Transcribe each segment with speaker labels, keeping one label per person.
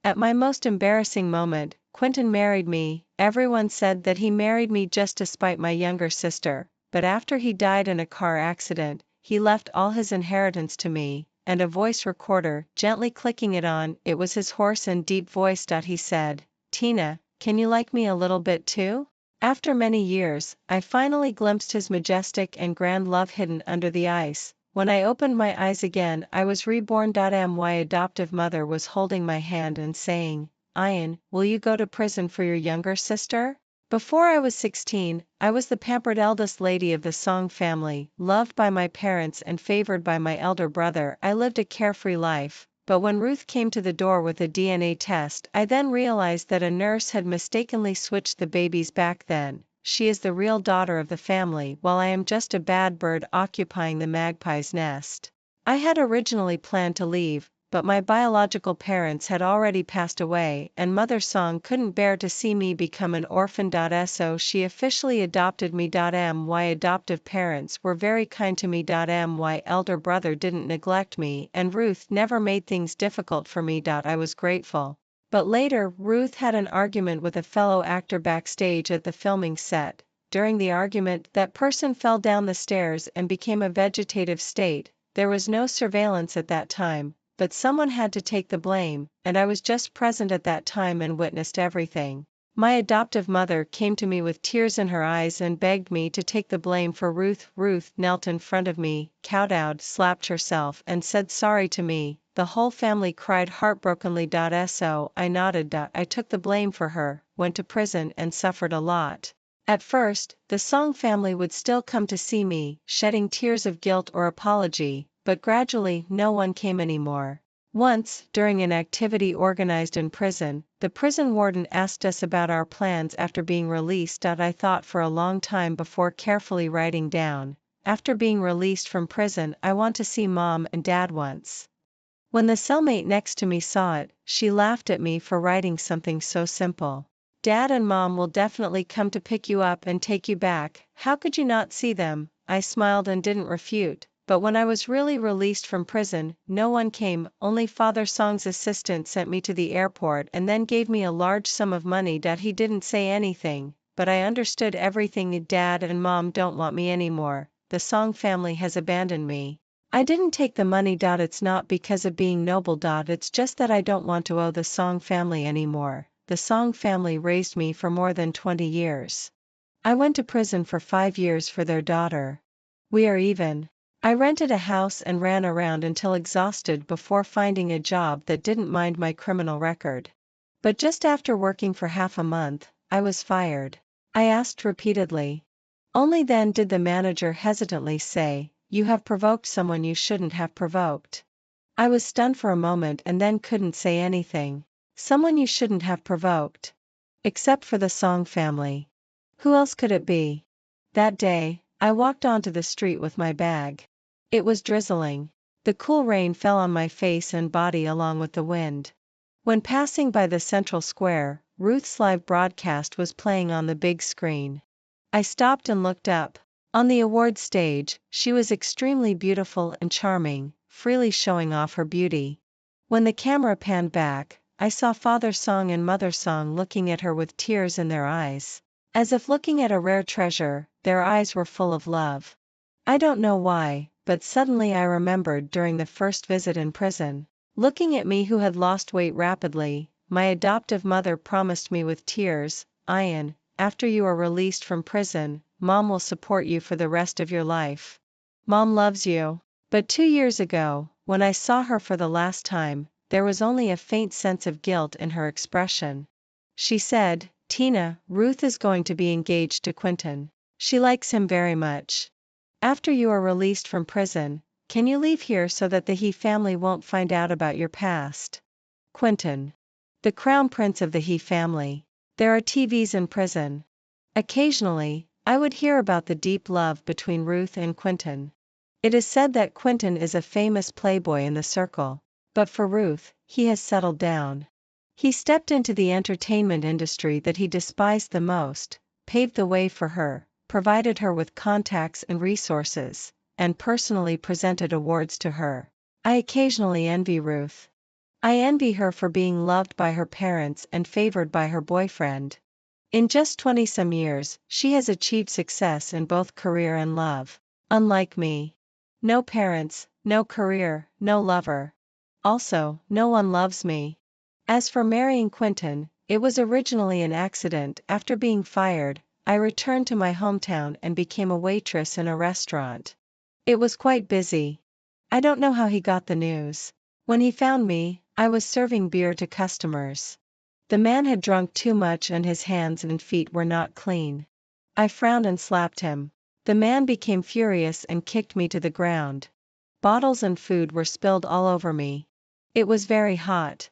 Speaker 1: At my most embarrassing moment, Quentin married me. Everyone said that he married me just to spite my younger sister, but after he died in a car accident, he left all his inheritance to me, and a voice recorder, gently clicking it on, it was his hoarse and deep voice. He said, "Tina, can you like me a little bit too?" After many years, I finally glimpsed his majestic and grand love hidden under the ice. When I opened my eyes again, I was reborn. My adoptive mother was holding my hand and saying, "Ian, will you go to prison for your younger sister?" Before I was 16, I was the pampered eldest lady of the Song family, loved by my parents and favored by my elder brother. I lived a carefree life, but when Ruth came to the door with a DNA test, I then realized that a nurse had mistakenly switched the babies back then. She is the real daughter of the family, while I am just a bad bird occupying the magpie's nest. I had originally planned to leave, but my biological parents had already passed away, and Mother Song couldn't bear to see me become an orphan. So she officially adopted me. My adoptive parents were very kind to me. My elder brother didn't neglect me, and Ruth never made things difficult for me. I was grateful. But later, Ruth had an argument with a fellow actor backstage at the filming set. During the argument, that person fell down the stairs and became a vegetative state. There was no surveillance at that time, but someone had to take the blame, and I was just present at that time and witnessed everything. My adoptive mother came to me with tears in her eyes and begged me to take the blame for Ruth. Ruth knelt in front of me, kowtowed, slapped herself, and said sorry to me. The whole family cried heartbrokenly. So I nodded. I took the blame for her, went to prison, and suffered a lot. At first, the Song family would still come to see me, shedding tears of guilt or apology, but gradually no one came anymore. Once, during an activity organized in prison, the prison warden asked us about our plans after being released. I thought for a long time before carefully writing down, "After being released from prison, I want to see Mom and Dad once." When the cellmate next to me saw it, she laughed at me for writing something so simple. "Dad and Mom will definitely come to pick you up and take you back. How could you not see them?" I smiled and didn't refute. But when I was really released from prison, no one came. Only Father Song's assistant sent me to the airport and then gave me a large sum of money. He didn't say anything, but I understood everything. Dad and Mom don't want me anymore. The Song family has abandoned me. I didn't take the money. It's not because of being noble. It's just that I don't want to owe the Song family anymore. The Song family raised me for more than 20 years. I went to prison for 5 years for their daughter. We are even. I rented a house and ran around until exhausted before finding a job that didn't mind my criminal record. But just after working for half a month, I was fired. I asked repeatedly. Only then did the manager hesitantly say, "You have provoked someone you shouldn't have provoked." I was stunned for a moment and then couldn't say anything. Someone you shouldn't have provoked. Except for the Song family. Who else could it be? That day, I walked onto the street with my bag. It was drizzling. The cool rain fell on my face and body along with the wind. When passing by the central square, Ruth's live broadcast was playing on the big screen. I stopped and looked up. On the award stage, she was extremely beautiful and charming, freely showing off her beauty. When the camera panned back, I saw Father Song and Mother Song looking at her with tears in their eyes. As if looking at a rare treasure, their eyes were full of love. I don't know why, but suddenly I remembered during the first visit in prison. Looking at me who had lost weight rapidly, my adoptive mother promised me with tears, "Ian, after you are released from prison, Mom will support you for the rest of your life. Mom loves you." But 2 years ago, when I saw her for the last time, there was only a faint sense of guilt in her expression. She said, "Tina, Ruth is going to be engaged to Quentin. She likes him very much. After you are released from prison, can you leave here so that the He family won't find out about your past?" Quentin. The crown prince of the He family. There are TVs in prison. Occasionally, I would hear about the deep love between Ruth and Quentin. It is said that Quentin is a famous playboy in the circle, but for Ruth, he has settled down. He stepped into the entertainment industry that he despised the most, paved the way for her, provided her with contacts and resources, and personally presented awards to her. I occasionally envy Ruth. I envy her for being loved by her parents and favored by her boyfriend. In just 20-some years, she has achieved success in both career and love. Unlike me. No parents, no career, no lover. Also, no one loves me. As for marrying Quentin, it was originally an accident. After being fired, I returned to my hometown and became a waitress in a restaurant. It was quite busy. I don't know how he got the news. When he found me, I was serving beer to customers. The man had drunk too much and his hands and feet were not clean. I frowned and slapped him. The man became furious and kicked me to the ground. Bottles and food were spilled all over me. It was very hot.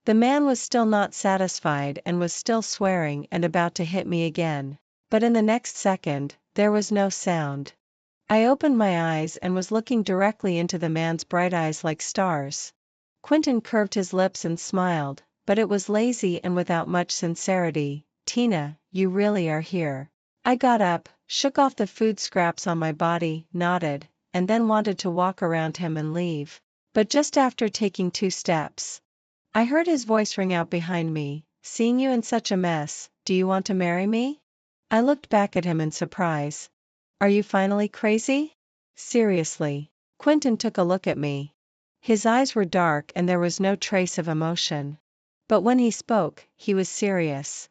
Speaker 1: The man was still not satisfied and was still swearing and about to hit me again. But in the next second, there was no sound. I opened my eyes and was looking directly into the man's bright eyes like stars. Quentin curved his lips and smiled, but it was lazy and without much sincerity. "Tina, you really are here." I got up, shook off the food scraps on my body, nodded, and then wanted to walk around him and leave. But just after taking 2 steps, I heard his voice ring out behind me, "Seeing you in such a mess, do you want to marry me?" I looked back at him in surprise. "Are you finally crazy?" Seriously. Quentin took a look at me. His eyes were dark and there was no trace of emotion. But when he spoke, he was serious.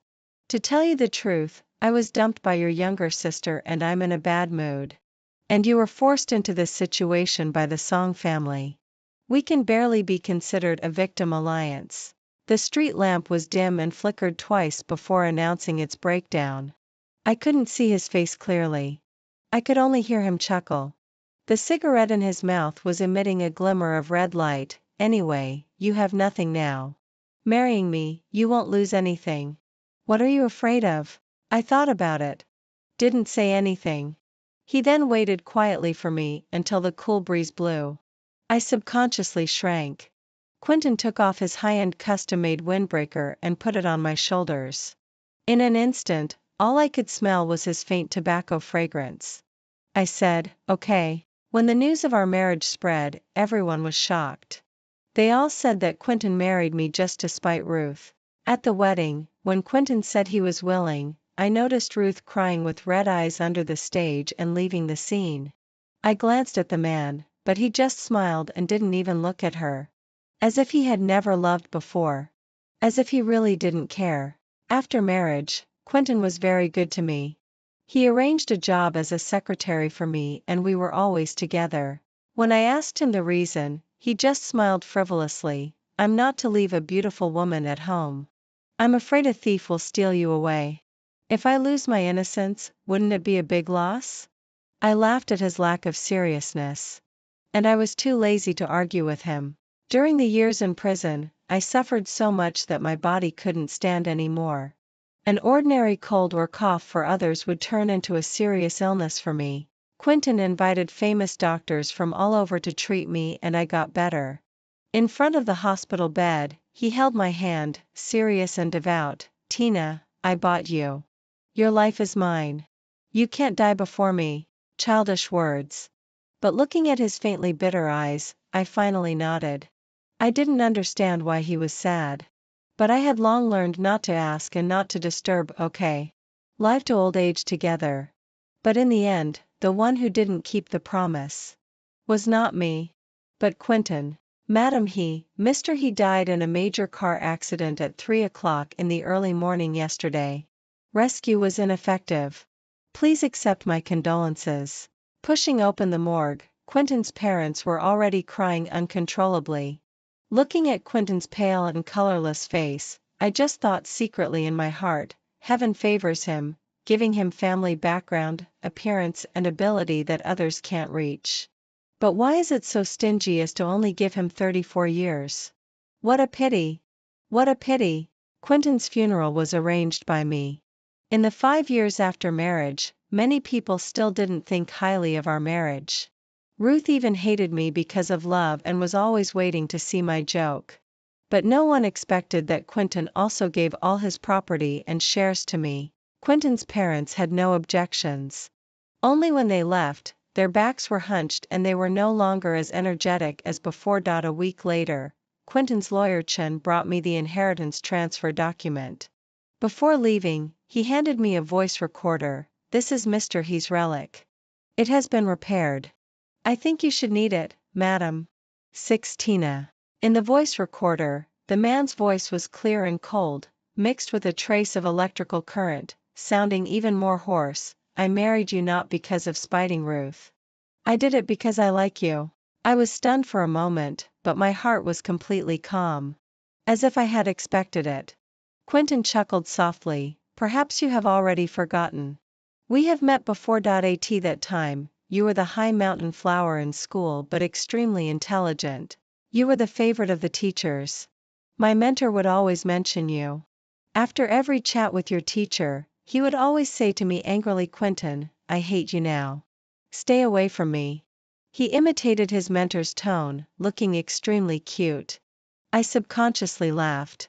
Speaker 1: "To tell you the truth, I was dumped by your younger sister and I'm in a bad mood. And you were forced into this situation by the Song family. We can barely be considered a victim alliance." The street lamp was dim and flickered twice before announcing its breakdown. I couldn't see his face clearly. I could only hear him chuckle. The cigarette in his mouth was emitting a glimmer of red light. "Anyway, you have nothing now. Marrying me, you won't lose anything." "What are you afraid of?" I thought about it. Didn't say anything. He then waited quietly for me until the cool breeze blew. I subconsciously shrank. Quentin took off his high-end custom-made windbreaker and put it on my shoulders. In an instant, all I could smell was his faint tobacco fragrance. I said, "Okay." When the news of our marriage spread, everyone was shocked. They all said that Quentin married me just to spite Ruth. At the wedding, when Quentin said he was willing, I noticed Ruth crying with red eyes under the stage and leaving the scene. I glanced at the man, but he just smiled and didn't even look at her. As if he had never loved before. As if he really didn't care. After marriage, Quentin was very good to me. He arranged a job as a secretary for me and we were always together. When I asked him the reason, he just smiled frivolously. "I'm not to leave a beautiful woman at home. I'm afraid a thief will steal you away." If I lose my innocence, wouldn't it be a big loss? I laughed at his lack of seriousness. And I was too lazy to argue with him. During the years in prison, I suffered so much that my body couldn't stand anymore. An ordinary cold or cough for others would turn into a serious illness for me. Quentin invited famous doctors from all over to treat me and I got better. In front of the hospital bed, he held my hand, serious and devout. "Tina, I bought you. Your life is mine. You can't die before me." Childish words. But looking at his faintly bitter eyes, I finally nodded. I didn't understand why he was sad. But I had long learned not to ask and not to disturb. "Okay. Live to old age together." But in the end, the one who didn't keep the promise was not me, but Quentin. "Madam, Mr. He died in a major car accident at 3 o'clock in the early morning yesterday. Rescue was ineffective. Please accept my condolences." Pushing open the morgue, Quentin's parents were already crying uncontrollably. Looking at Quentin's pale and colorless face, I just thought secretly in my heart, heaven favors him, giving him family background, appearance and ability that others can't reach. But why is it so stingy as to only give him 34 years? What a pity! What a pity! Quentin's funeral was arranged by me. In the 5 years after marriage, many people still didn't think highly of our marriage. Ruth even hated me because of love and was always waiting to see my joke. But no one expected that Quentin also gave all his property and shares to me. Quentin's parents had no objections. Only when they left, their backs were hunched and they were no longer as energetic as before. A week later, Quentin's lawyer Chen brought me the inheritance transfer document. Before leaving, he handed me a voice recorder. This is Mr. He's relic. It has been repaired. I think you should need it, madam. 6 Tina. In the voice recorder, the man's voice was clear and cold, mixed with a trace of electrical current, sounding even more hoarse. I married you not because of spiting Ruth. I did it because I like you. I was stunned for a moment, but my heart was completely calm. As if I had expected it. Quentin chuckled softly. Perhaps you have already forgotten. We have met before. At that time, you were the high mountain flower in school but extremely intelligent. You were the favorite of the teachers. My mentor would always mention you. After every chat with your teacher, he would always say to me angrily, Quentin, I hate you now. Stay away from me. He imitated his mentor's tone, looking extremely cute. I subconsciously laughed.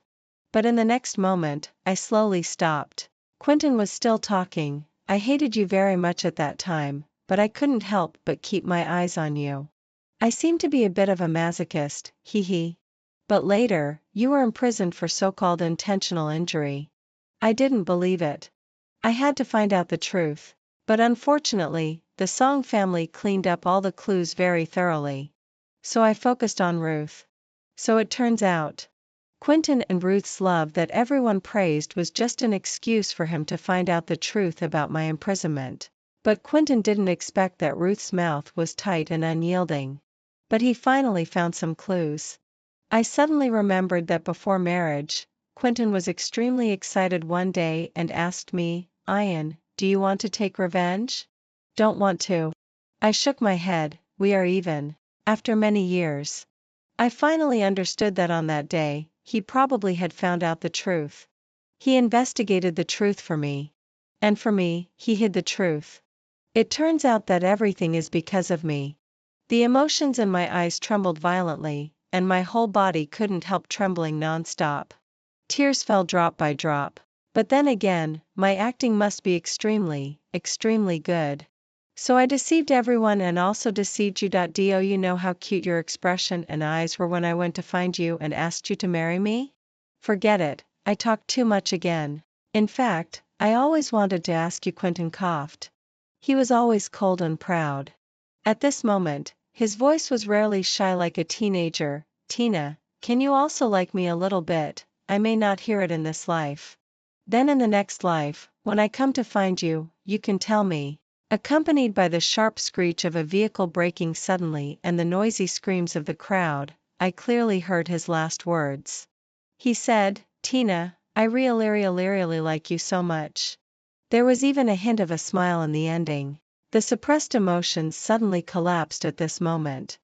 Speaker 1: But in the next moment, I slowly stopped. Quentin was still talking. I hated you very much at that time, but I couldn't help but keep my eyes on you. I seemed to be a bit of a masochist, hee hee. But later, you were imprisoned for so-called intentional injury. I didn't believe it. I had to find out the truth. But unfortunately, the Song family cleaned up all the clues very thoroughly. So I focused on Ruth. So it turns out, Quentin and Ruth's love that everyone praised was just an excuse for him to find out the truth about my imprisonment. But Quentin didn't expect that Ruth's mouth was tight and unyielding. But he finally found some clues. I suddenly remembered that before marriage, Quentin was extremely excited one day and asked me, Ian, do you want to take revenge? Don't want to. I shook my head. We are even. After many years. I finally understood that on that day, he probably had found out the truth. He investigated the truth for me. And for me, he hid the truth. It turns out that everything is because of me. The emotions in my eyes trembled violently, and my whole body couldn't help trembling non-stop. Tears fell drop by drop. But then again, my acting must be extremely, extremely good. So I deceived everyone and also deceived you. Do you know how cute your expression and eyes were when I went to find you and asked you to marry me? Forget it, I talked too much again. In fact, I always wanted to ask you. Quentin coughed. He was always cold and proud. At this moment, his voice was rarely shy like a teenager. Tina, can you also like me a little bit? I may not hear it in this life. Then in the next life, when I come to find you, you can tell me. Accompanied by the sharp screech of a vehicle braking suddenly and the noisy screams of the crowd, I clearly heard his last words. He said, Tina, I really like you so much. There was even a hint of a smile in the ending. The suppressed emotions suddenly collapsed at this moment.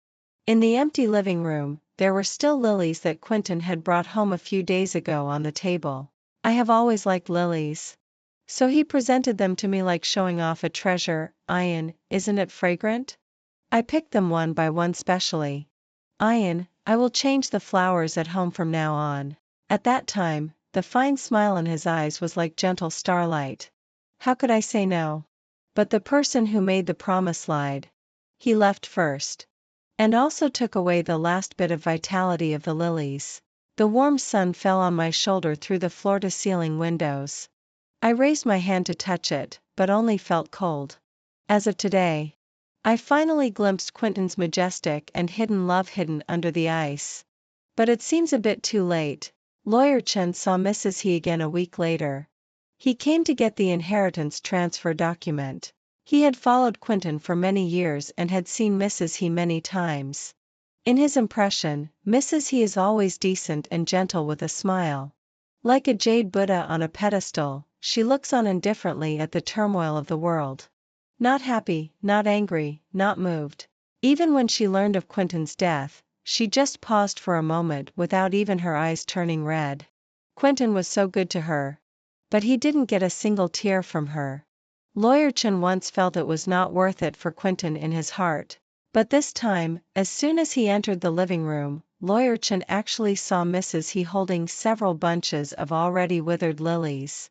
Speaker 1: In the empty living room, there were still lilies that Quentin had brought home a few days ago on the table. I have always liked lilies. So he presented them to me like showing off a treasure. Ian, isn't it fragrant? I picked them one by one specially. Ian, I will change the flowers at home from now on. At that time, the fine smile in his eyes was like gentle starlight. How could I say no? But the person who made the promise lied. He left first. And also took away the last bit of vitality of the lilies. The warm sun fell on my shoulder through the floor-to-ceiling windows. I raised my hand to touch it, but only felt cold. As of today, I finally glimpsed Quentin's majestic and hidden love hidden under the ice. But it seems a bit too late. Lawyer Chen saw Mrs. He again a week later. He came to get the inheritance transfer document. He had followed Quentin for many years and had seen Mrs. He many times. In his impression, Mrs. He is always decent and gentle with a smile. Like a jade Buddha on a pedestal, she looks on indifferently at the turmoil of the world. Not happy, not angry, not moved. Even when she learned of Quentin's death, she just paused for a moment without even her eyes turning red. Quentin was so good to her. But he didn't get a single tear from her. Lawyer Chen once felt it was not worth it for Quentin in his heart. But this time, as soon as he entered the living room, Lawyer Chen actually saw Mrs. He holding several bunches of already withered lilies.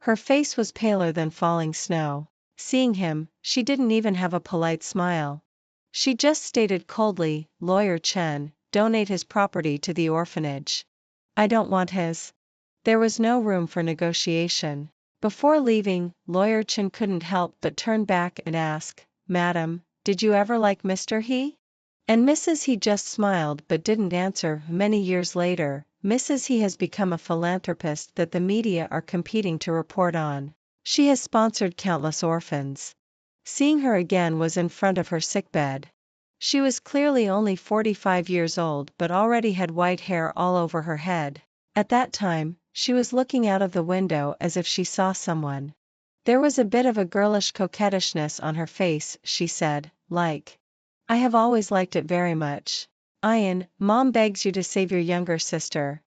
Speaker 1: Her face was paler than falling snow. Seeing him, she didn't even have a polite smile. She just stated coldly, Lawyer Chen, donate his property to the orphanage. I don't want his. There was no room for negotiation. Before leaving, Lawyer Chen couldn't help but turn back and ask, "Madam, did you ever like Mr. He?" And Mrs. He just smiled but didn't answer. Many years later, Mrs. He has become a philanthropist that the media are competing to report on. She has sponsored countless orphans. Seeing her again was in front of her sickbed. She was clearly only 45 years old but already had white hair all over her head. At that time, she was looking out of the window as if she saw someone. There was a bit of a girlish coquettishness on her face. She said, like, "I have always liked it very much. Ian, Mom begs you to save your younger sister.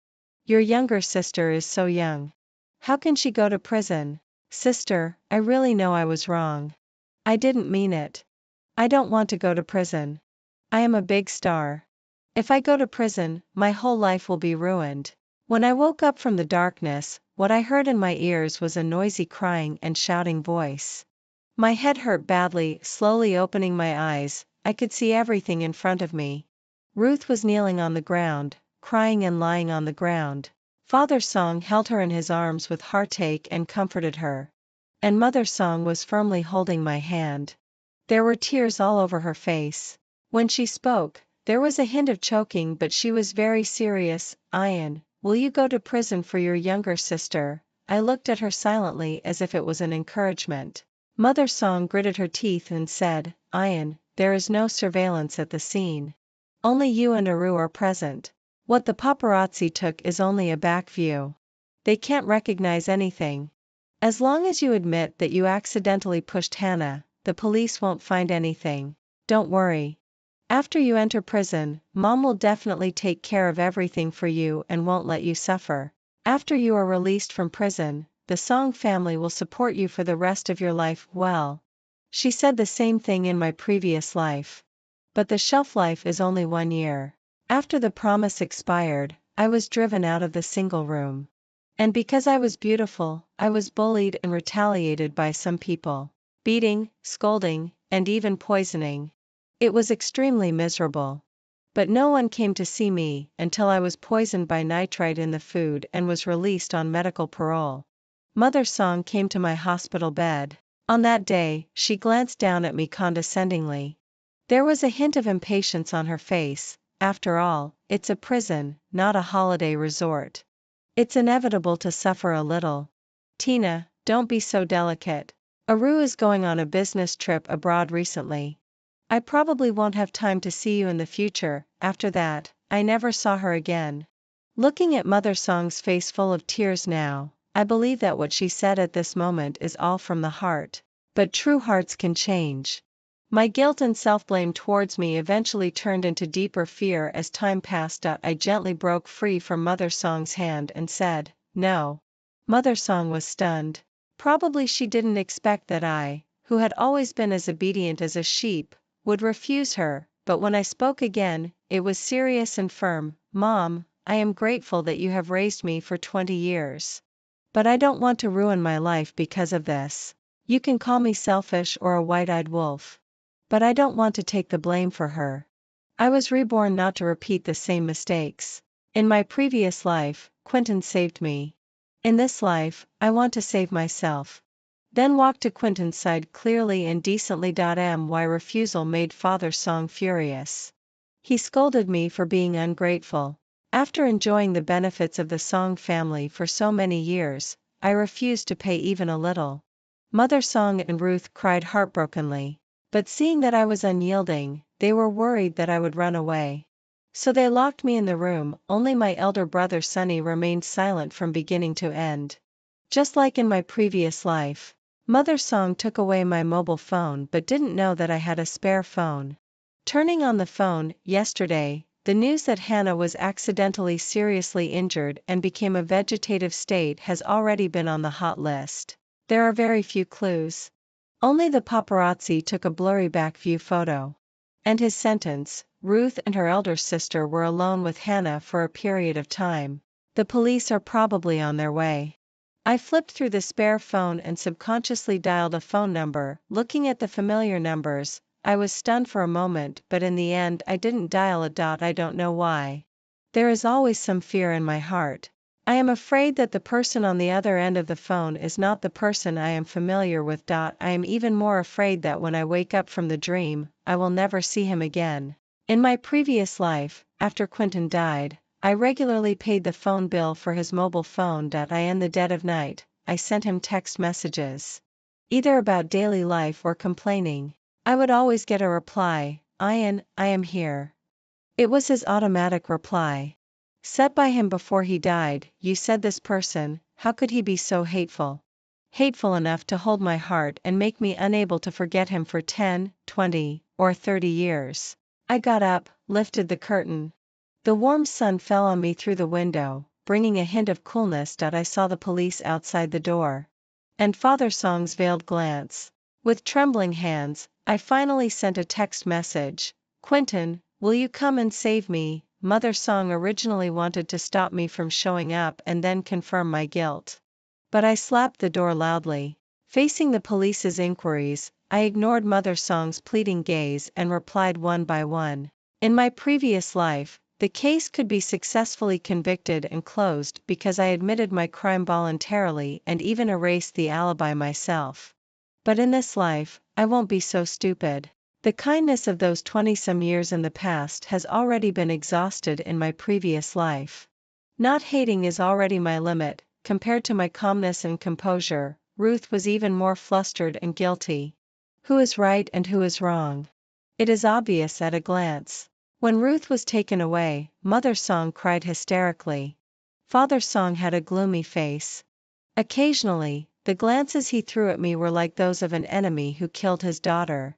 Speaker 1: Your younger sister is so young. How can she go to prison? Sister, I really know I was wrong. I didn't mean it. I don't want to go to prison. I am a big star. If I go to prison, my whole life will be ruined." When I woke up from the darkness, what I heard in my ears was a noisy crying and shouting voice. My head hurt badly. Slowly opening my eyes, I could see everything in front of me. Ruth was kneeling on the ground, crying and lying on the ground. Father Song held her in his arms with heartache and comforted her. And Mother Song was firmly holding my hand. There were tears all over her face. When she spoke, there was a hint of choking but she was very serious. "Ian, will you go to prison for your younger sister?" I looked at her silently as if it was an encouragement. Mother Song gritted her teeth and said, "Ian, there is no surveillance at the scene. Only you and Aru are present. What the paparazzi took is only a back view. They can't recognize anything. As long as you admit that you accidentally pushed Hannah, the police won't find anything. Don't worry. After you enter prison, Mom will definitely take care of everything for you and won't let you suffer. After you are released from prison, the Song family will support you for the rest of your life." Well, she said the same thing in my previous life. But the shelf life is only 1 year. After the promise expired, I was driven out of the single room. And because I was beautiful, I was bullied and retaliated by some people. Beating, scolding, and even poisoning. It was extremely miserable. But no one came to see me until I was poisoned by nitrite in the food and was released on medical parole. Mother Song came to my hospital bed. On that day, she glanced down at me condescendingly. There was a hint of impatience on her face. After all, it's a prison, not a holiday resort. It's inevitable to suffer a little. Tina, don't be so delicate. Aru is going on a business trip abroad recently. I probably won't have time to see you in the future." After that, I never saw her again. Looking at Mother Song's face full of tears now, I believe that what she said at this moment is all from the heart. But true hearts can change. My guilt and self-blame towards me eventually turned into deeper fear as time passed. I gently broke free from Mother Song's hand and said, "No." Mother Song was stunned. Probably she didn't expect that I, who had always been as obedient as a sheep, would refuse her, but when I spoke again, it was serious and firm. "Mom, I am grateful that you have raised me for 20 years. But I don't want to ruin my life because of this. You can call me selfish or a white-eyed wolf. But I don't want to take the blame for her. I was reborn not to repeat the same mistakes. In my previous life, Quentin saved me. In this life, I want to save myself." Then walked to Quentin's side clearly and decently. My refusal made Father Song furious. He scolded me for being ungrateful. After enjoying the benefits of the Song family for so many years, I refused to pay even a little. Mother Song and Ruth cried heartbrokenly. But seeing that I was unyielding, they were worried that I would run away. So they locked me in the room. Only my elder brother Sonny remained silent from beginning to end. Just like in my previous life. Mother Song took away my mobile phone but didn't know that I had a spare phone. Turning on the phone, yesterday, the news that Hannah was accidentally seriously injured and became a vegetative state has already been on the hot list. There are very few clues. Only the paparazzi took a blurry back view photo. And his sentence, Ruth and her elder sister were alone with Hannah for a period of time. The police are probably on their way. I flipped through the spare phone and subconsciously dialed a phone number. Looking at the familiar numbers, I was stunned for a moment, but in the end I didn't dial a dot. I don't know why. There is always some fear in my heart. I am afraid that the person on the other end of the phone is not the person I am familiar with. I am even more afraid that when I wake up from the dream, I will never see him again. In my previous life, after Quentin died, I regularly paid the phone bill for his mobile phone. In the dead of night, I sent him text messages. Either about daily life or complaining. I would always get a reply, Ian, I am here. It was his automatic reply. Said by him before he died, you said this person, how could he be so hateful? Hateful enough to hold my heart and make me unable to forget him for 10, 20, or 30 years. I got up, lifted the curtain. The warm sun fell on me through the window, bringing a hint of coolness. I saw the police outside the door. And Father Song's veiled glance. With trembling hands, I finally sent a text message. Quentin, will you come and save me? Mother Song originally wanted to stop me from showing up and then confirm my guilt. But I slapped the door loudly. Facing the police's inquiries, I ignored Mother Song's pleading gaze and replied one by one. In my previous life, the case could be successfully convicted and closed because I admitted my crime voluntarily and even erased the alibi myself. But in this life, I won't be so stupid. The kindness of those 20-some years in the past has already been exhausted in my previous life. Not hating is already my limit. Compared to my calmness and composure, Ruth was even more flustered and guilty. Who is right and who is wrong? It is obvious at a glance. When Ruth was taken away, Mother Song cried hysterically. Father Song had a gloomy face. Occasionally, the glances he threw at me were like those of an enemy who killed his daughter.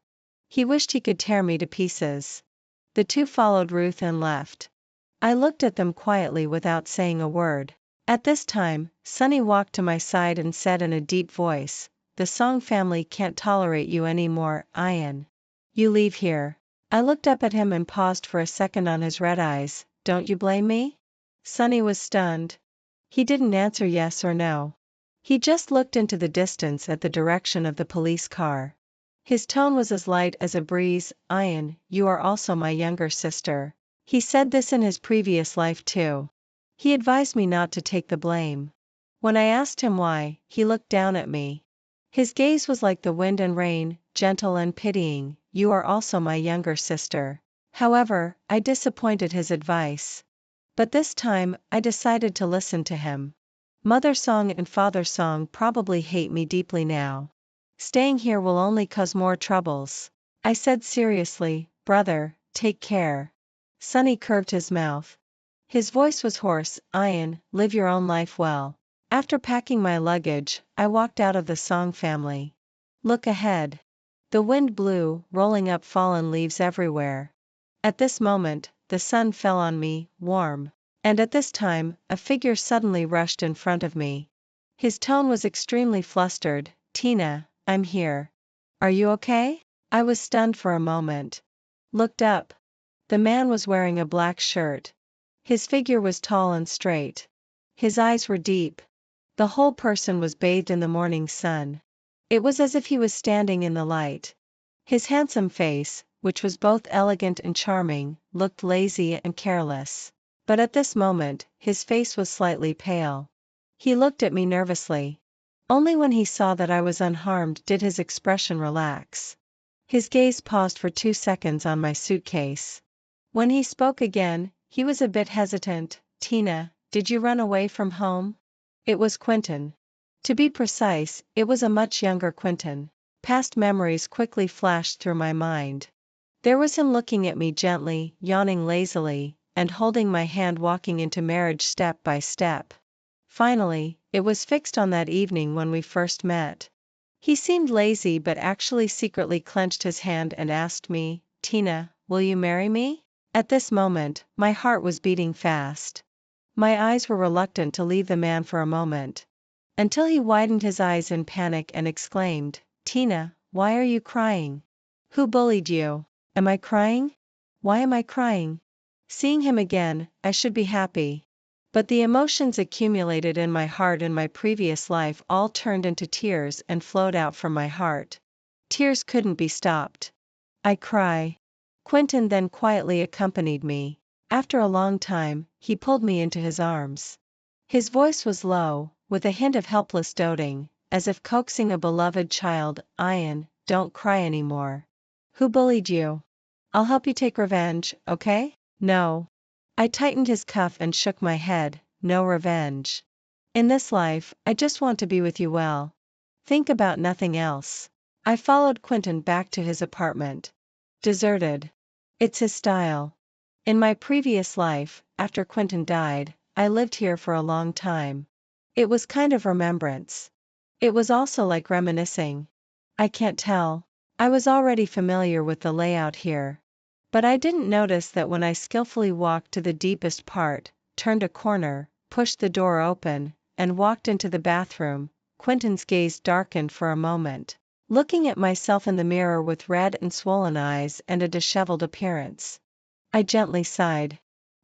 Speaker 1: He wished he could tear me to pieces. The two followed Ruth and left. I looked at them quietly without saying a word. At this time, Sonny walked to my side and said in a deep voice, the Song family can't tolerate you anymore, Ian. You leave here. I looked up at him and paused for a second on his red eyes. Don't you blame me? Sonny was stunned. He didn't answer yes or no. He just looked into the distance at the direction of the police car. His tone was as light as a breeze. Ian, you are also my younger sister. He said this in his previous life too. He advised me not to take the blame. When I asked him why, he looked down at me. His gaze was like the wind and rain, gentle and pitying. You are also my younger sister. However, I disappointed his advice. But this time, I decided to listen to him. Mother Song and Father Song probably hate me deeply now. Staying here will only cause more troubles. I said seriously, brother, take care. Sonny curved his mouth. His voice was hoarse. Ian, live your own life well. After packing my luggage, I walked out of the Song family. Look ahead. The wind blew, rolling up fallen leaves everywhere. At this moment, the sun fell on me, warm. And at this time, a figure suddenly rushed in front of me. His tone was extremely flustered. Tina, I'm here. Are you okay? I was stunned for a moment. Looked up. The man was wearing a black shirt. His figure was tall and straight. His eyes were deep. The whole person was bathed in the morning sun. It was as if he was standing in the light. His handsome face, which was both elegant and charming, looked lazy and careless. But at this moment, his face was slightly pale. He looked at me nervously. Only when he saw that I was unharmed did his expression relax. His gaze paused for 2 seconds on my suitcase. When he spoke again, he was a bit hesitant. Tina, did you run away from home? It was Quentin. To be precise, it was a much younger Quentin. Past memories quickly flashed through my mind. There was him looking at me gently, yawning lazily, and holding my hand walking into marriage step by step. Finally, it was fixed on that evening when we first met. He seemed lazy but actually secretly clenched his hand and asked me, Tina, will you marry me? At this moment, my heart was beating fast. My eyes were reluctant to leave the man for a moment. Until he widened his eyes in panic and exclaimed, Tina, why are you crying? Who bullied you? Am I crying? Why am I crying? Seeing him again, I should be happy. But the emotions accumulated in my heart in my previous life all turned into tears and flowed out from my heart. Tears couldn't be stopped. I cry. Quentin then quietly accompanied me. After a long time, he pulled me into his arms. His voice was low, with a hint of helpless doting, as if coaxing a beloved child. Ian, don't cry anymore. Who bullied you? I'll help you take revenge, okay? No. I tightened his cuff and shook my head. No revenge. In this life, I just want to be with you well. Think about nothing else. I followed Quentin back to his apartment. Deserted. It's his style. In my previous life, after Quentin died, I lived here for a long time. It was kind of remembrance. It was also like reminiscing. I can't tell. I was already familiar with the layout here. But I didn't notice that when I skillfully walked to the deepest part, turned a corner, pushed the door open, and walked into the bathroom, Quentin's gaze darkened for a moment. Looking at myself in the mirror with red and swollen eyes and a disheveled appearance. I gently sighed.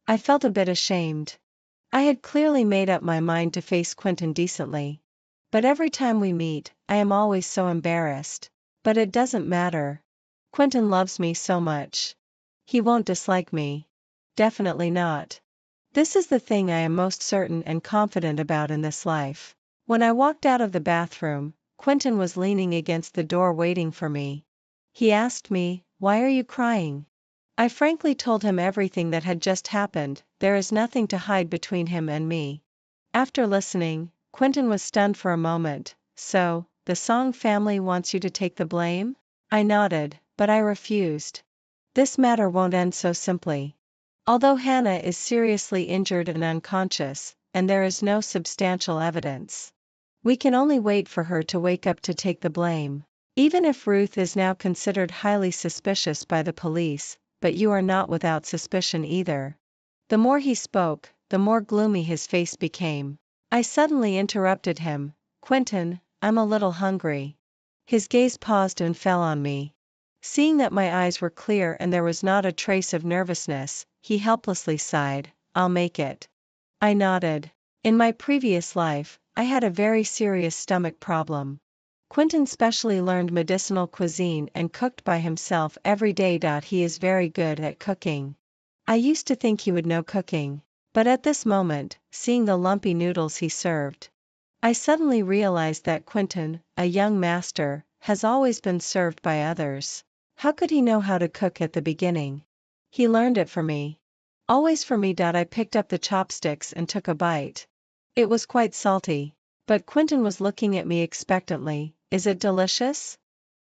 Speaker 1: I felt a bit ashamed. I had clearly made up my mind to face Quentin decently. But every time we meet, I am always so embarrassed. But it doesn't matter. Quentin loves me so much. He won't dislike me. Definitely not. This is the thing I am most certain and confident about in this life. When I walked out of the bathroom, Quentin was leaning against the door waiting for me. He asked me, "Why are you crying?" I frankly told him everything that had just happened. There is nothing to hide between him and me. After listening, Quentin was stunned for a moment. So, the Song family wants you to take the blame? I nodded, but I refused. This matter won't end so simply. Although Hannah is seriously injured and unconscious, and there is no substantial evidence, we can only wait for her to wake up to take the blame. Even if Ruth is now considered highly suspicious by the police, but you are not without suspicion either. The more he spoke, the more gloomy his face became. I suddenly interrupted him. Quentin, I'm a little hungry. His gaze paused and fell on me. Seeing that my eyes were clear and there was not a trace of nervousness, he helplessly sighed, I'll make it. I nodded. In my previous life, I had a very serious stomach problem. Quentin specially learned medicinal cuisine and cooked by himself every day. He is very good at cooking. I used to think he would know cooking. But at this moment, seeing the lumpy noodles he served, I suddenly realized that Quentin, a young master, has always been served by others. How could he know how to cook at the beginning? He learned it for me. Always for me. I picked up the chopsticks and took a bite. It was quite salty. But Quentin was looking at me expectantly. Is it delicious?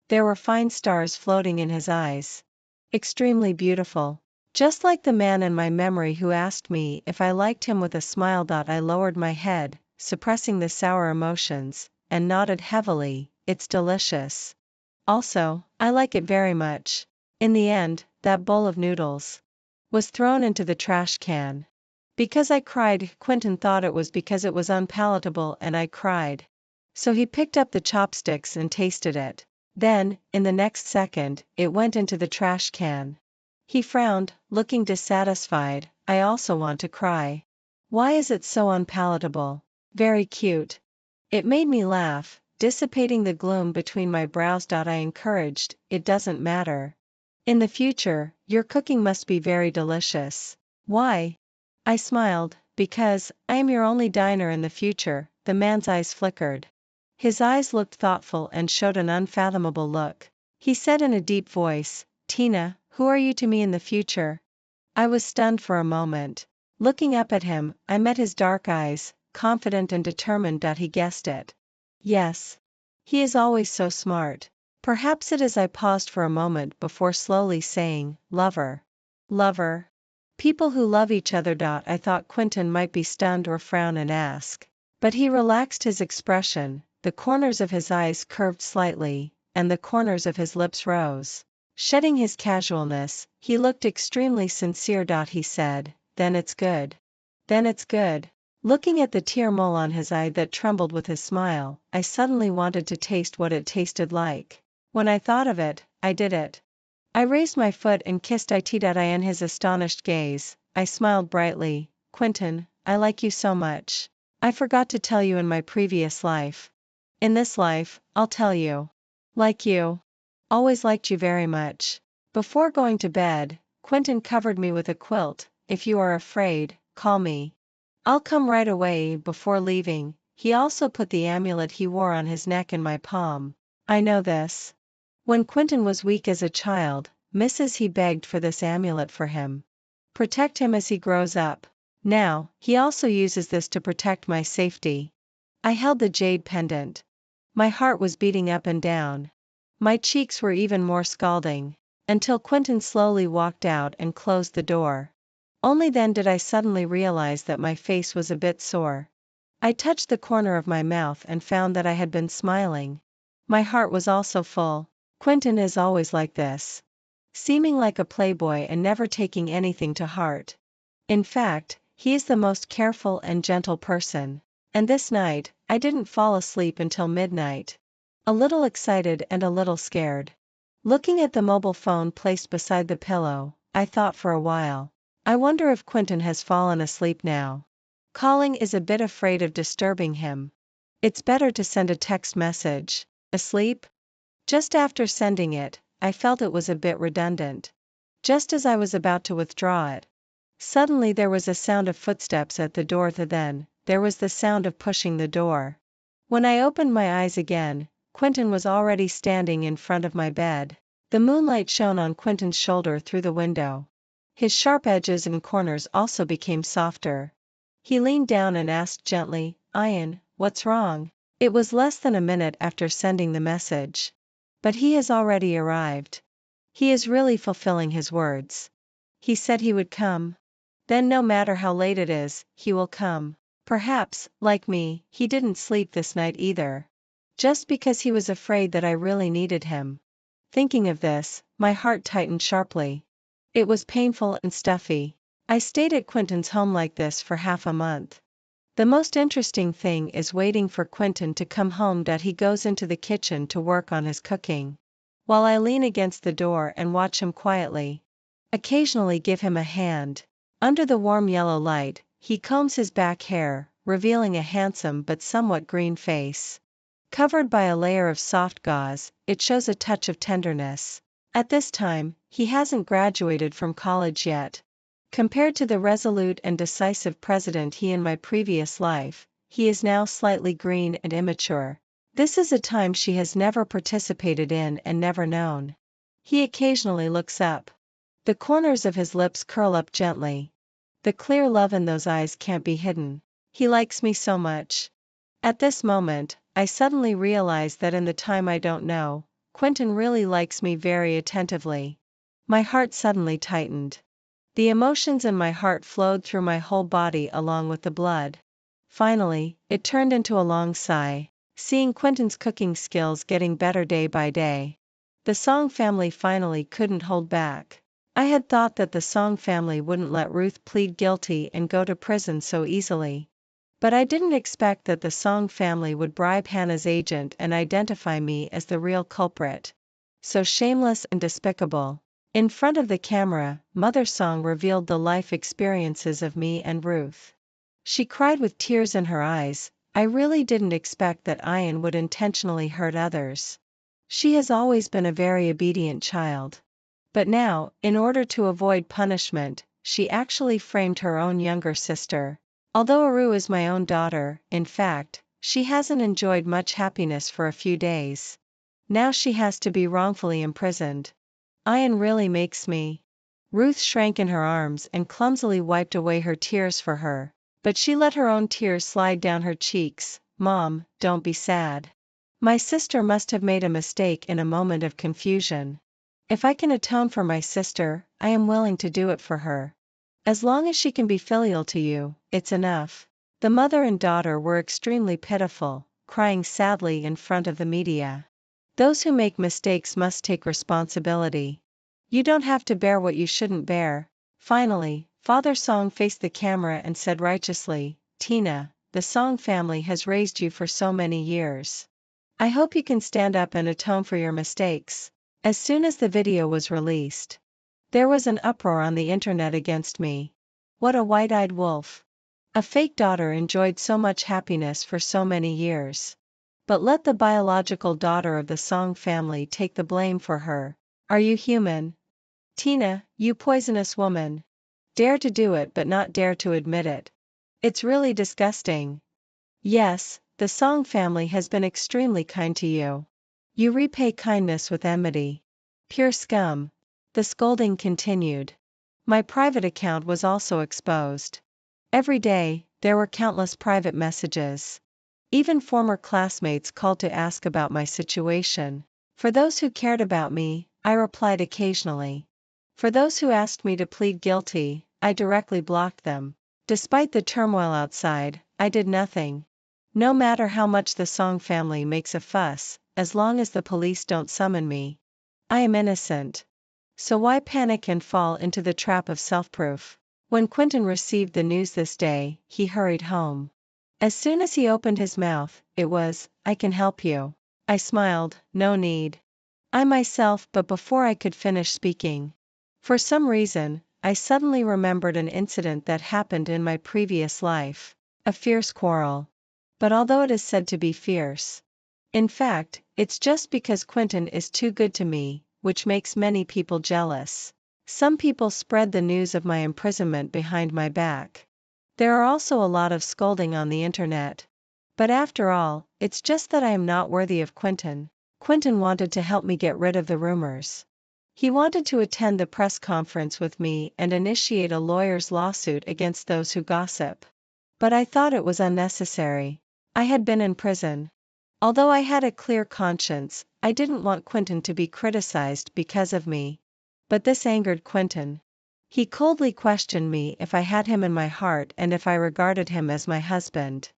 Speaker 1: There were fine stars floating in his eyes. Extremely beautiful. Just like the man in my memory who asked me if I liked him with a smile. I lowered my head, suppressing the sour emotions, and nodded heavily. It's delicious. Also, I like it very much. In the end, that bowl of noodles was thrown into the trash can. Because I cried, Quentin thought it was because it was unpalatable and I cried. So he picked up the chopsticks and tasted it. Then, in the next second, it went into the trash can. He frowned, looking dissatisfied. I also want to cry. Why is it so unpalatable? Very cute. It made me laugh, dissipating the gloom between my brows. I encouraged, it doesn't matter. In the future, your cooking must be very delicious. Why? I smiled, because I am your only diner in the future. The man's eyes flickered. His eyes looked thoughtful and showed an unfathomable look. He said in a deep voice, Tina, who are you to me in the future? I was stunned for a moment. Looking up at him, I met his dark eyes, confident and determined. He guessed it. Yes. He is always so smart. Perhaps it is. I paused for a moment before slowly saying, lover. Lover. People who love each other. I thought Quentin might be stunned or frown and ask. But he relaxed his expression, the corners of his eyes curved slightly, and the corners of his lips rose. Shedding his casualness, he looked extremely sincere. He said, then it's good. Then it's good. Looking at the tear mole on his eye that trembled with his smile, I suddenly wanted to taste what it tasted like. When I thought of it, I did it. I raised my foot and kissed it. In his astonished gaze, I smiled brightly. Quentin, I like you so much. I forgot to tell you in my previous life. In this life, I'll tell you. Like you. Always liked you very much. Before going to bed, Quentin covered me with a quilt. If you are afraid, call me. I'll come right away. Before leaving, he also put the amulet he wore on his neck in my palm. I know this. When Quentin was weak as a child, Mrs. He begged for this amulet for him. Protect him as he grows up. Now, he also uses this to protect my safety. I held the jade pendant. My heart was beating up and down. My cheeks were even more scalding. Until Quentin slowly walked out and closed the door. Only then did I suddenly realize that my face was a bit sore. I touched the corner of my mouth and found that I had been smiling. My heart was also full. Quentin is always like this. Seeming like a playboy and never taking anything to heart. In fact, he is the most careful and gentle person. And this night, I didn't fall asleep until midnight. A little excited and a little scared. Looking at the mobile phone placed beside the pillow, I thought for a while. I wonder if Quentin has fallen asleep now. Calling is a bit afraid of disturbing him. It's better to send a text message. Asleep? Just after sending it, I felt it was a bit redundant. Just as I was about to withdraw it, suddenly there was a sound of footsteps at the door. Then, there was the sound of pushing the door. When I opened my eyes again, Quentin was already standing in front of my bed. The moonlight shone on Quentin's shoulder through the window. His sharp edges and corners also became softer. He leaned down and asked gently, "Ian, what's wrong?" It was less than a minute after sending the message. But he has already arrived. He is really fulfilling his words. He said he would come. Then no matter how late it is, he will come. Perhaps, like me, he didn't sleep this night either. Just because he was afraid that I really needed him. Thinking of this, my heart tightened sharply. It was painful and stuffy. I stayed at Quentin's home like this for half a month. The most interesting thing is waiting for Quentin to come home. He goes into the kitchen to work on his cooking. While I lean against the door and watch him quietly. Occasionally give him a hand. Under the warm yellow light, he combs his back hair, revealing a handsome but somewhat green face. Covered by a layer of soft gauze, it shows a touch of tenderness. At this time, he hasn't graduated from college yet. Compared to the resolute and decisive president he in my previous life, he is now slightly green and immature. This is a time she has never participated in and never known. He occasionally looks up. The corners of his lips curl up gently. The clear love in those eyes can't be hidden. He likes me so much. At this moment, I suddenly realize that in the time I don't know, Quentin really likes me very attentively. My heart suddenly tightened. The emotions in my heart flowed through my whole body along with the blood. Finally, it turned into a long sigh, seeing Quentin's cooking skills getting better day by day. The Song family finally couldn't hold back. I had thought that the Song family wouldn't let Ruth plead guilty and go to prison so easily. But I didn't expect that the Song family would bribe Hannah's agent and identify me as the real culprit. So shameless and despicable. In front of the camera, Mother Song revealed the life experiences of me and Ruth. She cried with tears in her eyes. I really didn't expect that Ian would intentionally hurt others. She has always been a very obedient child. But now, in order to avoid punishment, she actually framed her own younger sister. Although Aru is my own daughter, in fact, she hasn't enjoyed much happiness for a few days. Now she has to be wrongfully imprisoned. Ian really makes me. Ruth shrank in her arms and clumsily wiped away her tears for her. But she let her own tears slide down her cheeks. Mom, don't be sad. My sister must have made a mistake in a moment of confusion. If I can atone for my sister, I am willing to do it for her. As long as she can be filial to you, it's enough. The mother and daughter were extremely pitiful, crying sadly in front of the media. Those who make mistakes must take responsibility. You don't have to bear what you shouldn't bear. Finally, Father Song faced the camera and said righteously, Tina, the Song family has raised you for so many years. I hope you can stand up and atone for your mistakes. As soon as the video was released, there was an uproar on the internet against me. What a white-eyed wolf. A fake daughter enjoyed so much happiness for so many years. But let the biological daughter of the Song family take the blame for her. Are you human? Tina, you poisonous woman. Dare to do it but not dare to admit it. It's really disgusting. Yes, the Song family has been extremely kind to you. You repay kindness with enmity. Pure scum. The scolding continued. My private account was also exposed. Every day, there were countless private messages. Even former classmates called to ask about my situation. For those who cared about me, I replied occasionally. For those who asked me to plead guilty, I directly blocked them. Despite the turmoil outside, I did nothing. No matter how much the Song family makes a fuss, as long as the police don't summon me, I am innocent. So why panic and fall into the trap of self-proof? When Quentin received the news this day, he hurried home. As soon as he opened his mouth, it was, "I can help you." I smiled, no need. I myself, but before I could finish speaking, for some reason, I suddenly remembered an incident that happened in my previous life. A fierce quarrel. But although it is said to be fierce, in fact, it's just because Quentin is too good to me, which makes many people jealous. Some people spread the news of my imprisonment behind my back. There are also a lot of scolding on the internet. But after all, it's just that I am not worthy of Quentin. Quentin wanted to help me get rid of the rumors. He wanted to attend the press conference with me and initiate a lawyer's lawsuit against those who gossip. But I thought it was unnecessary. I had been in prison. Although I had a clear conscience, I didn't want Quentin to be criticized because of me. But this angered Quentin. He coldly questioned me if I had him in my heart and if I regarded him as my husband.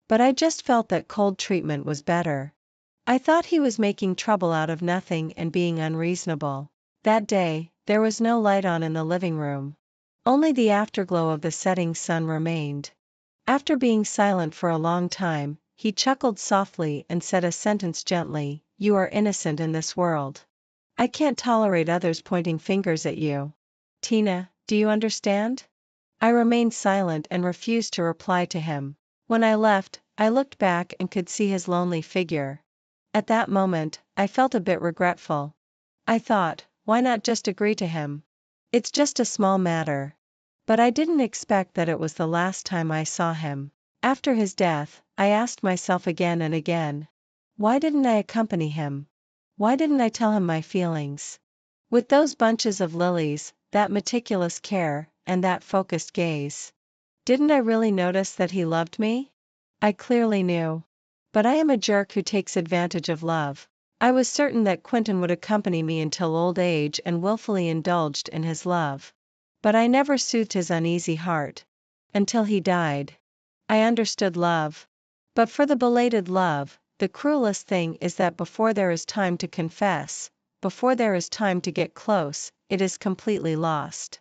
Speaker 1: But I just felt that cold treatment was better. I thought he was making trouble out of nothing and being unreasonable. That day, there was no light on in the living room. Only the afterglow of the setting sun remained. After being silent for a long time, he chuckled softly and said a sentence gently, "You are innocent in this world. I can't tolerate others pointing fingers at you. Tina, do you understand?" I remained silent and refused to reply to him. When I left, I looked back and could see his lonely figure. At that moment, I felt a bit regretful. I thought, why not just agree to him? It's just a small matter. But I didn't expect that it was the last time I saw him. After his death, I asked myself again and again, why didn't I accompany him? Why didn't I tell him my feelings? With those bunches of lilies, that meticulous care, and that focused gaze. Didn't I really notice that he loved me? I clearly knew. But I am a jerk who takes advantage of love. I was certain that Quentin would accompany me until old age and willfully indulged in his love. But I never soothed his uneasy heart. Until he died. I understood love. But for the belated love, the cruelest thing is that before there is time to confess, before there is time to get close, it is completely lost.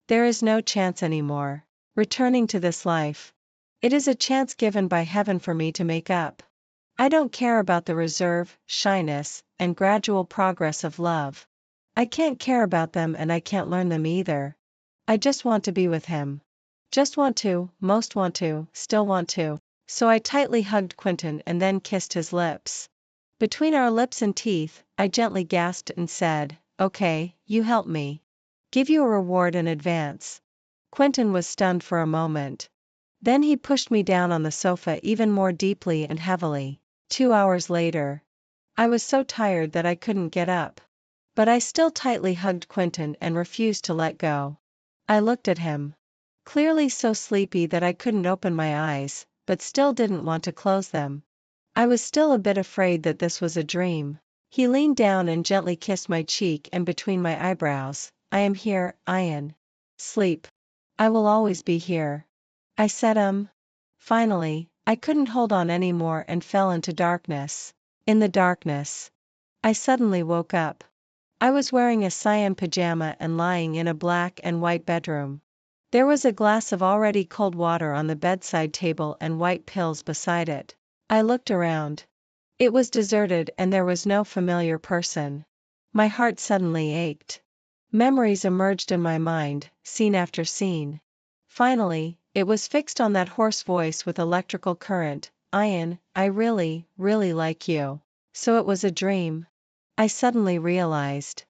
Speaker 1: There is no chance anymore. Returning to this life. It is a chance given by heaven for me to make up. I don't care about the reserve, shyness, and gradual progress of love. I can't care about them and I can't learn them either. I just want to be with him. Just want to, most want to, still want to. So I tightly hugged Quentin and then kissed his lips. Between our lips and teeth, I gently gasped and said, "Okay, you help me. Give you a reward in advance." Quentin was stunned for a moment. Then he pushed me down on the sofa even more deeply and heavily. 2 hours later. I was so tired that I couldn't get up. But I still tightly hugged Quentin and refused to let go. I looked at him. Clearly so sleepy that I couldn't open my eyes, but still didn't want to close them. I was still a bit afraid that this was a dream. He leaned down and gently kissed my cheek and between my eyebrows. "I am here, Ian. Sleep. I will always be here." I said Finally, I couldn't hold on anymore and fell into darkness. In the darkness, I suddenly woke up. I was wearing a cyan pajama and lying in a black and white bedroom. There was a glass of already cold water on the bedside table and white pills beside it. I looked around. It was deserted and there was no familiar person. My heart suddenly ached. Memories emerged in my mind, scene after scene. Finally, it was fixed on that hoarse voice with electrical current. "Ian, I really, really like you." So it was a dream. I suddenly realized.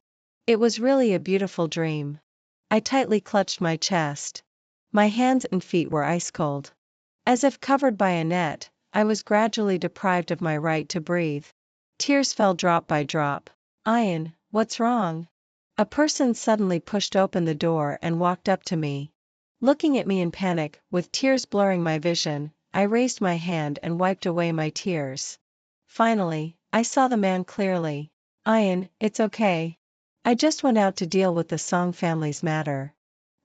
Speaker 1: It was really a beautiful dream. I tightly clutched my chest. My hands and feet were ice cold. As if covered by a net, I was gradually deprived of my right to breathe. Tears fell drop by drop. Ian, what's wrong? A person suddenly pushed open the door and walked up to me. Looking at me in panic, with tears blurring my vision, I raised my hand and wiped away my tears. Finally, I saw the man clearly. Ian, it's okay. I just went out to deal with the Song family's matter.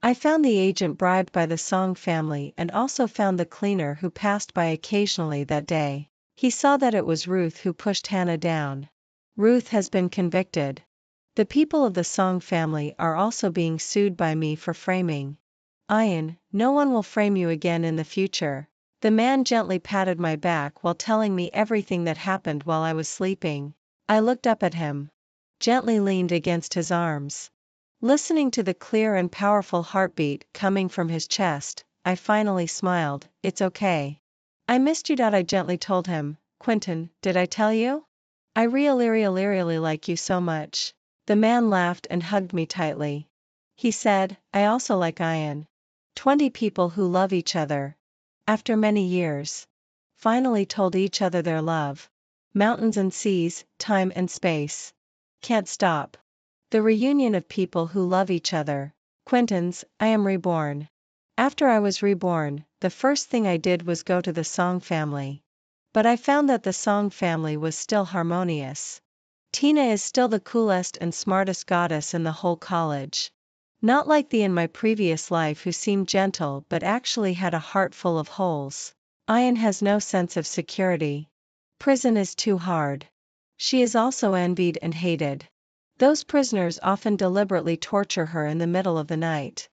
Speaker 1: I found the agent bribed by the Song family and also found the cleaner who passed by occasionally that day. He saw that it was Ruth who pushed Hannah down. Ruth has been convicted. The people of the Song family are also being sued by me for framing. Ian, no one will frame you again in the future. The man gently patted my back while telling me everything that happened while I was sleeping. I looked up at him. Gently leaned against his arms. Listening to the clear and powerful heartbeat coming from his chest, I finally smiled. It's okay. I missed you. I gently told him. Quentin, did I tell you? I really like you so much. The man laughed and hugged me tightly. He said, I also like Ian. 20 people who love each other. After many years. Finally told each other their love. Mountains and seas, time and space. Can't stop. The reunion of people who love each other. Quentin's, I am reborn. After I was reborn, the first thing I did was go to the Song family. But I found that the Song family was still harmonious. Tina is still the coolest and smartest goddess in the whole college. Not like the in my previous life who seemed gentle but actually had a heart full of holes. Ian has no sense of security. Prison is too hard. She is also envied and hated. Those prisoners often deliberately torture her in the middle of the night.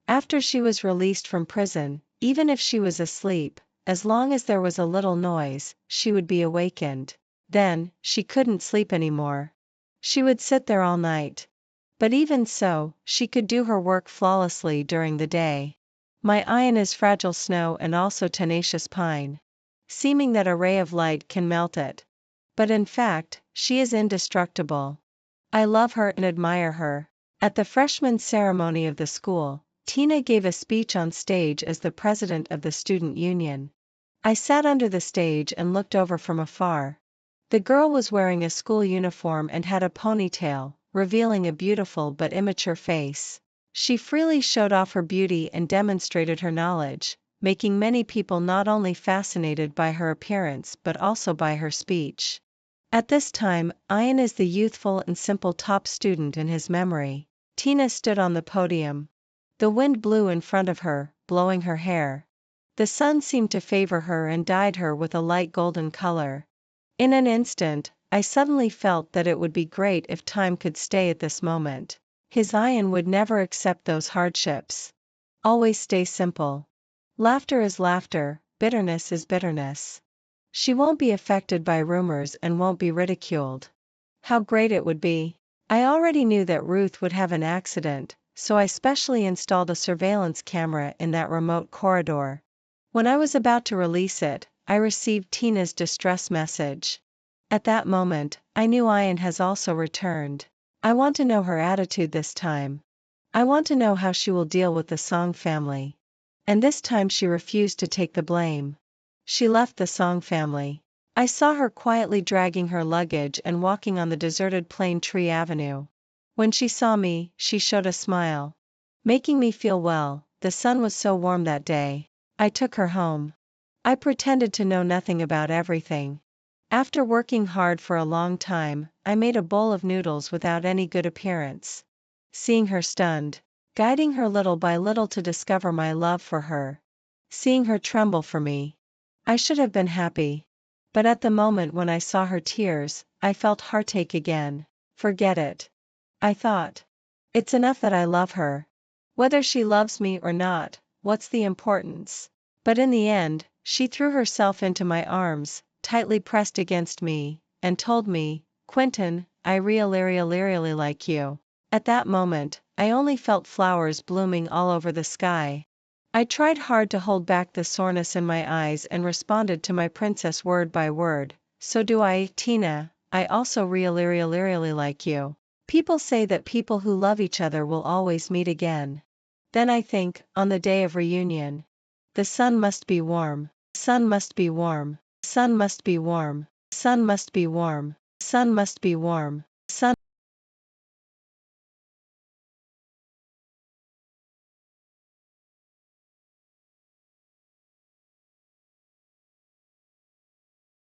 Speaker 1: After she was released from prison, even if she was asleep, as long as there was a little noise, she would be awakened. Then, she couldn't sleep anymore. She would sit there all night. But even so, she could do her work flawlessly during the day. My Ian is fragile snow and also tenacious pine. Seeming that a ray of light can melt it. But in fact, she is indestructible. I love her and admire her. At the freshman ceremony of the school, Tina gave a speech on stage as the president of the student union. I sat under the stage and looked over from afar. The girl was wearing a school uniform and had a ponytail, revealing a beautiful but immature face. She freely showed off her beauty and demonstrated her knowledge, making many people not only fascinated by her appearance but also by her speech. At this time, Ian is the youthful and simple top student in his memory. Tina stood on the podium. The wind blew in front of her, blowing her hair. The sun seemed to favor her and dyed her with a light golden color. In an instant, I suddenly felt that it would be great if time could stay at this moment. His Ian would never accept those hardships. Always stay simple. Laughter is laughter, bitterness is bitterness. She won't be affected by rumors and won't be ridiculed. How great it would be. I already knew that Ruth would have an accident, so I specially installed a surveillance camera in that remote corridor. When I was about to release it, I received Tina's distress message. At that moment, I knew Ian has also returned. I want to know her attitude this time. I want to know how she will deal with the Song family. And this time she refused to take the blame. She left the Song family. I saw her quietly dragging her luggage and walking on the deserted Plane Tree Avenue. When she saw me, she showed a smile. Making me feel well, the sun was so warm that day. I took her home. I pretended to know nothing about everything. After working hard for a long time, I made a bowl of noodles without any good appearance. Seeing her stunned. Guiding her little by little to discover my love for her. Seeing her tremble for me. I should have been happy. But at the moment when I saw her tears, I felt heartache again. Forget it. I thought. It's enough that I love her. Whether she loves me or not, what's the importance? But in the end, she threw herself into my arms, tightly pressed against me, and told me, Quentin, I really like you. At that moment, I only felt flowers blooming all over the sky. I tried hard to hold back the soreness in my eyes and responded to my princess word by word. So do I, Tina, I also really like you. People say that people who love each other will always meet again. Then I think, on the day of reunion, the sun must be warm, sun must be warm, sun must be warm, sun must be warm, sun must be warm.